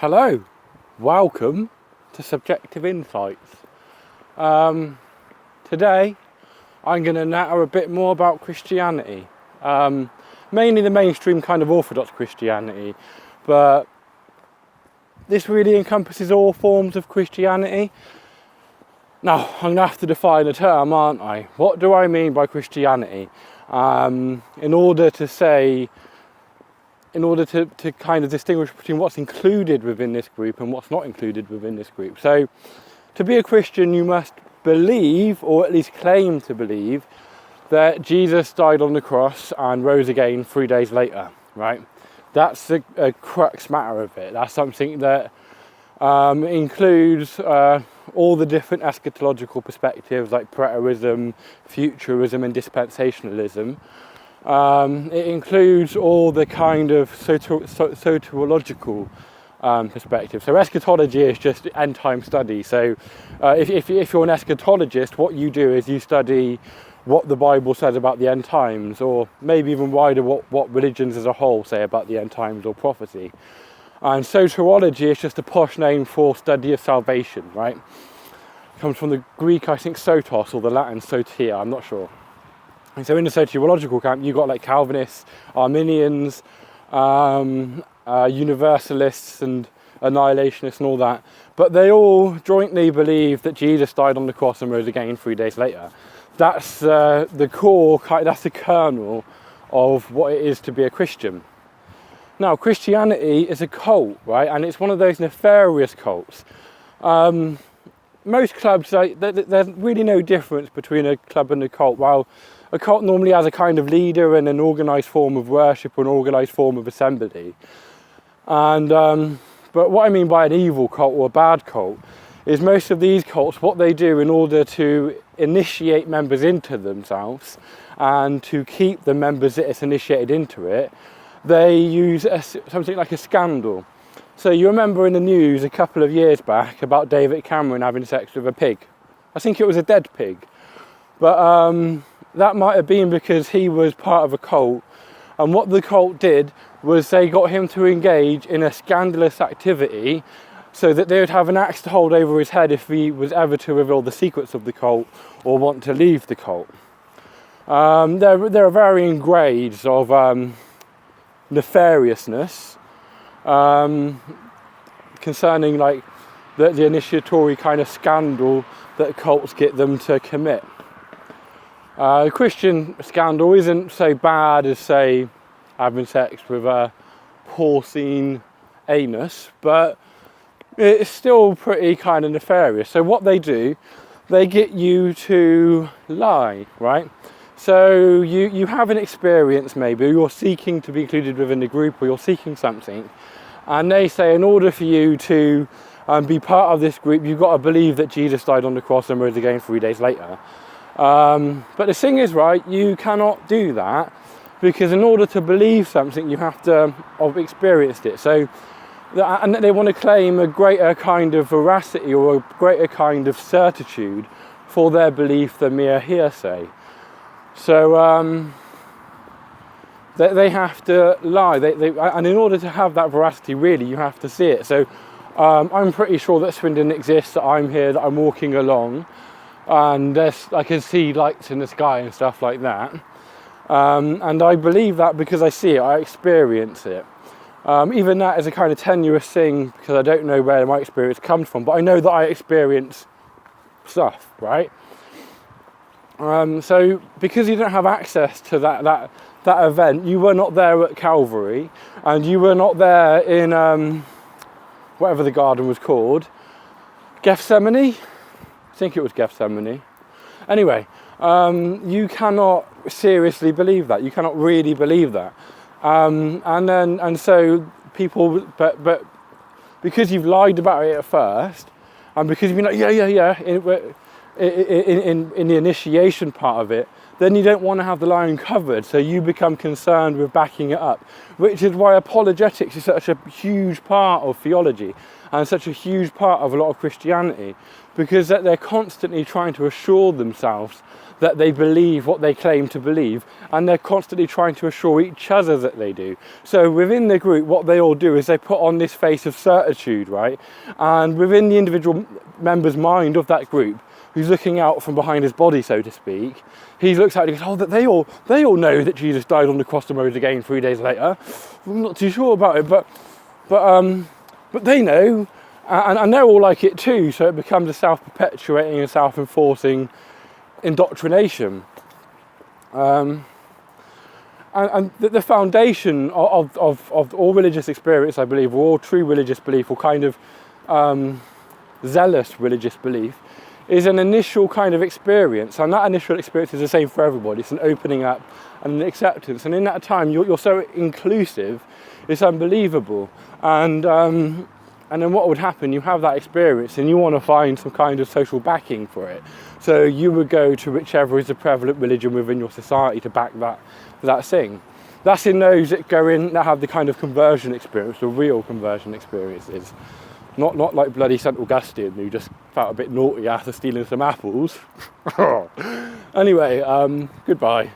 Hello, welcome to Subjective Insights. Today I'm going to natter a bit more about Christianity, mainly the mainstream kind of Orthodox Christianity, but this really encompasses all forms of Christianity. Now I'm going to have to define a term, aren't I? What do I mean by Christianity? In order to kind of distinguish between what's included within this group and what's not included within this group. So to be a Christian, you must believe, or at least claim to believe, that Jesus died on the cross and rose again 3 days later, right? That's a crux matter of it. That's something that includes all the different eschatological perspectives like preterism, futurism and dispensationalism. It includes all the kind of soteriological perspective. So eschatology is just end time study. So if you're an eschatologist, what you do is you study what the Bible says about the end times, or maybe even wider what religions as a whole say about the end times or prophecy. And soteriology is just a posh name for study of salvation, right? It comes from the Greek, I think, sotos, or the Latin sotia, I'm not sure. And so in the soteriological camp, you've got like Calvinists, Arminians, Universalists and Annihilationists and all that. But they all jointly believe that Jesus died on the cross and rose again 3 days later. That's the core, that's the kernel of what it is to be a Christian. Now, Christianity is a cult, right? And it's one of those nefarious cults. Most clubs, there's really no difference between a club and a cult. While a cult normally has a kind of leader and an organised form of worship or an organised form of assembly. And but what I mean by an evil cult or a bad cult is most of these cults, what they do in order to initiate members into themselves and to keep the members that it's initiated into it, they use something like a scandal. So you remember in the news a couple of years back about David Cameron having sex with a pig. I think it was a dead pig. But that might have been because he was part of a cult. And what the cult did was they got him to engage in a scandalous activity so that they would have an axe to hold over his head if he was ever to reveal the secrets of the cult or want to leave the cult. There are varying grades of nefariousness concerning like the initiatory kind of scandal that cults get them to commit. A Christian scandal isn't so bad as, say, having sex with a porcine anus, but it's still pretty kind of nefarious. So what they do, they get you to lie, right? So you have an experience maybe, you're seeking to be included within the group or you're seeking something, and they say in order for you to be part of this group, you've got to believe that Jesus died on the cross and rose again 3 days later. But the thing is, right, you cannot do that because in order to believe something, you have to have experienced it. So, and they want to claim a greater kind of veracity or a greater kind of certitude for their belief than mere hearsay. So they have to lie. And in order to have that veracity, really, you have to see it. So I'm pretty sure that Swindon exists, that I'm here, that I'm walking along. And I can see lights in the sky and stuff like that. And I believe that because I see it, I experience it. Even that is a kind of tenuous thing because I don't know where my experience comes from, but I know that I experience stuff, right? So because you don't have access to that event, you were not there at Calvary, and you were not there in whatever the garden was called, Gethsemane? I think it was Gethsemane. Anyway, you cannot seriously believe that. You cannot really believe that. And so people, but because you've lied about it at first, and because you've been like, in the initiation part of it, then you don't want to have the lie uncovered, so you become concerned with backing it up. which is why apologetics is such a huge part of theology and such a huge part of a lot of Christianity, because that they're constantly trying to assure themselves that they believe what they claim to believe, and they're constantly trying to assure each other that they do. So within the group, what they all do is they put on this face of certitude, right? And within the individual member's mind of that group, who's looking out from behind his body, so to speak, he looks out and goes, oh, that they all know that Jesus died on the cross and rose again 3 days later. I'm not too sure about it, but they know, and they're all like it too, so it becomes a self-perpetuating and self-enforcing indoctrination. And the foundation of all religious experience, I believe, or all true religious belief, or kind of zealous religious belief, is an initial kind of experience, and that initial experience is the same for everybody. It's an opening up and an acceptance, and in that time you're so inclusive, it's unbelievable. And then what would happen, you have that experience and you want to find some kind of social backing for it. So you would go to whichever is the prevalent religion within your society to back that thing. That's in those that go in, that have the kind of conversion experience, the real conversion experiences. Not like bloody St. Augustine, who just felt a bit naughty after stealing some apples. Anyway, goodbye.